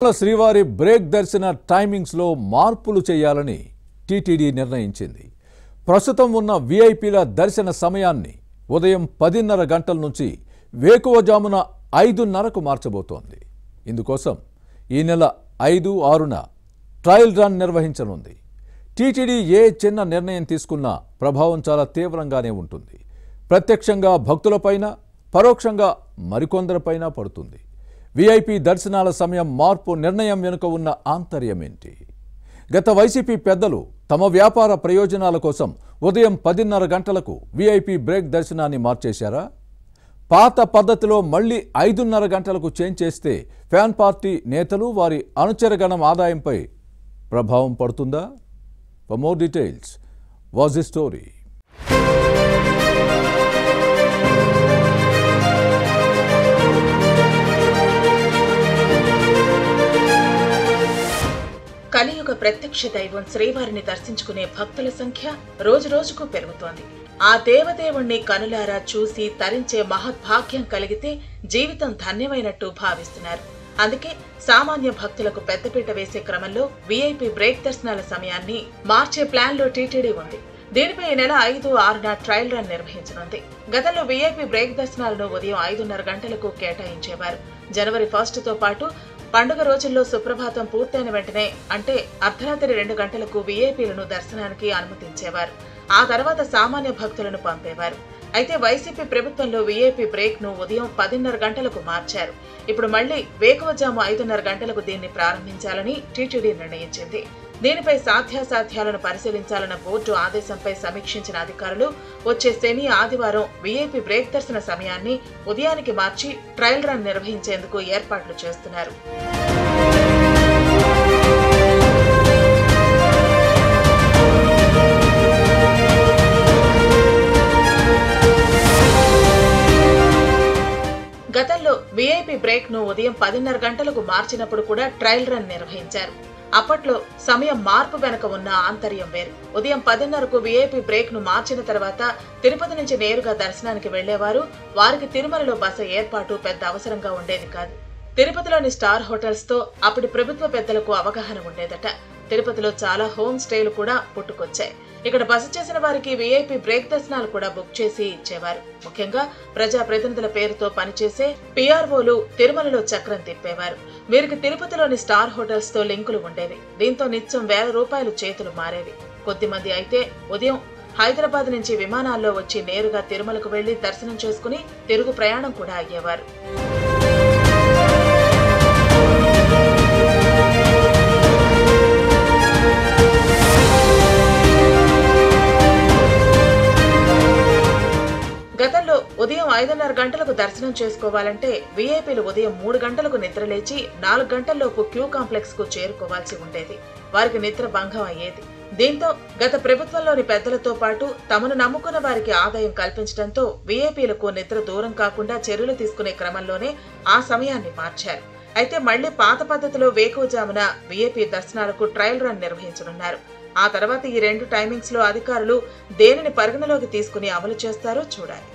శ్రీవారి బ్రేక్ దర్శన టైమింగ్స్ లో మార్పులు చేయాలని టీటీడీ నిర్ణయించింది. ప్రస్తుతం ఉన్న విఐపీల దర్శన సమయాన్ని ఉదయం 10:30 గంటల నుంచి వేకువజామున 5:30కు మార్చబోతోంది. ఇందుకోసం ఈ నెల 5, 6న ట్రయల్ రన్ నిర్వహించనుంది. టీటీడీ ఏ చిన్న నిర్ణయం తీసుకున్నా ప్రభావం చాలా తీవ్రంగానే ఉంటుంది. ప్రత్యక్షంగా భక్తులపైన, పరోక్షంగా మరికొందరిపైన పడుతుంది. విఐపి దర్శనాల సమయం మార్పు నిర్ణయం వెనుక ఉన్న ఆంతర్యం ఏంటి? గత వైసీపీ పెద్దలు తమ వ్యాపార ప్రయోజనాల కోసం ఉదయం 10:30 గంటలకు విఐపి బ్రేక్ దర్శనాన్ని మార్చేశారా? పాత పద్ధతిలో మళ్లీ 5:30 గంటలకు చేంజ్ చేస్తే ఫ్యాన్ పార్టీ నేతలు, వారి అనుచరగణం ఆదాయంపై ప్రభావం పడుతుందా? For more details, watch the story. కలియుగ ప్రత్యక్ష దైవం శ్రీవారిని దర్శించుకునే భక్తుల సంఖ్య రోజురోజుకు పెరుగుతోంది. ఆ దేవదేవుణ్ణి కనులారా చూసి తరించే మహద్భాగ్యం కలిగితే జీవితం ధన్యమైనట్టు భావిస్తున్నారు. అందుకే సామాన్య భక్తులకు పెద్దపీట వేసే క్రమంలో విఐపి బ్రేక్ దర్శనాల సమయాన్ని మార్చే ప్లాన్ లో టీటీడీ ఉంది. దీనిపై ఈ నెల 5, 6న ట్రయల్ రన్ నిర్వహించనుంది. గతంలో విఐపి బ్రేక్ దర్శనాలను ఉదయం 5:30 గంటలకు కేటాయించేవారు. జనవరి 1తో పాటు పండుగ రోజుల్లో సుప్రభాతం పూర్తయిన వెంటనే, అంటే అర్ధరాత్రి 2 గంటలకు విఐపీలను దర్శనానికి అనుమతించేవారు. ఆ తర్వాత సామాన్య భక్తులను పంపేవారు. అయితే వైసీపీ ప్రభుత్వంలో విఐపి బ్రేక్ ను ఉదయం 10:30 గంటలకు మార్చారు. ఇప్పుడు మళ్లీ వేకువజాము 5:30 గంటలకు దీన్ని ప్రారంభించాలని టీటీడీ నిర్ణయించింది. దీనిపై సాధ్యాసాధ్యాలను పరిశీలించాలన్న బోర్డు ఆదేశంపై సమీక్షించిన అధికారులు వచ్చే శని, ఆదివారం విఐపి బ్రేక్ దర్శన సమయాన్ని ఉదయానికి మార్చి ట్రయల్ రన్ నిర్వహించేందుకు ఏర్పాట్లు చేస్తున్నారు. గతంలో విఐపి బ్రేక్ ను ఉదయం 10:30 గంటలకు మార్చినప్పుడు కూడా ట్రయల్ రన్ నిర్వహించారు. అప్పట్లో సమయం మార్పు వెనక ఉన్న ఆంతర్యం వేరు. ఉదయం 10:30కు విఐపి బ్రేక్ ను మార్చిన తర్వాత తిరుపతి నుంచి నేరుగా దర్శనానికి వెళ్లేవారు. వారికి తిరుమలలో బస ఏర్పాటు పెద్ద అవసరంగా ఉండేది కాదు. తిరుపతిలోని స్టార్ హోటల్స్ తో అప్పటి ప్రభుత్వ పెద్దలకు అవగాహన ఉండేదట. తిరుపతిలో చాలా హోమ్ స్టేలు కూడా పుట్టుకొచ్చాయి. ఇక్కడ బస చేసిన వారికి విఐపి బ్రేక్ దర్శనాలు కూడా బుక్ చేసి ఇచ్చేవారు. ముఖ్యంగా ప్రజాప్రతినిధుల పేరుతో పనిచేసే పిఆర్ఓలు తిరుమలలో చక్రం తిప్పేవారు. వీరికి తిరుపతిలోని స్టార్ హోటల్స్ తో లింకులు ఉండేవి. దీంతో నిత్యం ₹1000 చేతులు మారేవి. కొద్దిమంది అయితే ఉదయం హైదరాబాద్ నుంచి విమానాల్లో వచ్చి నేరుగా తిరుమలకు వెళ్లి దర్శనం చేసుకుని తిరుగు ప్రయాణం కూడా అయ్యేవారు. గతంలో ఉదయం 5:30 గంటలకు దర్శనం చేసుకోవాలంటే విఐపీలు ఉదయం 3 గంటలకు నిద్రలేచి 4 గంటల్లోపు క్యూ కాంప్లెక్స్ కు చేరుకోవాల్సి ఉండేది. వారికి నిద్ర భంగం అయ్యేది. దీంతో గత ప్రభుత్వంలోని పెద్దలతో పాటు తమను నమ్ముకున్న వారికి ఆదాయం కల్పించడంతో విఐపీలకు నిద్ర దూరం కాకుండా చర్యలు తీసుకునే క్రమంలోనే ఆ సమయాన్ని మార్చారు. అయితే మళ్లీ పాత పద్ధతిలో వేకువజామున విఐపీ దర్శనాలకు ట్రయల్ రన్ నిర్వహించనున్నారు. ఆ తర్వాత ఈ 2 టైమింగ్స్ లో అధికారులు దేనిని పరిగణలోకి తీసుకుని అమలు చేస్తారో చూడాలి.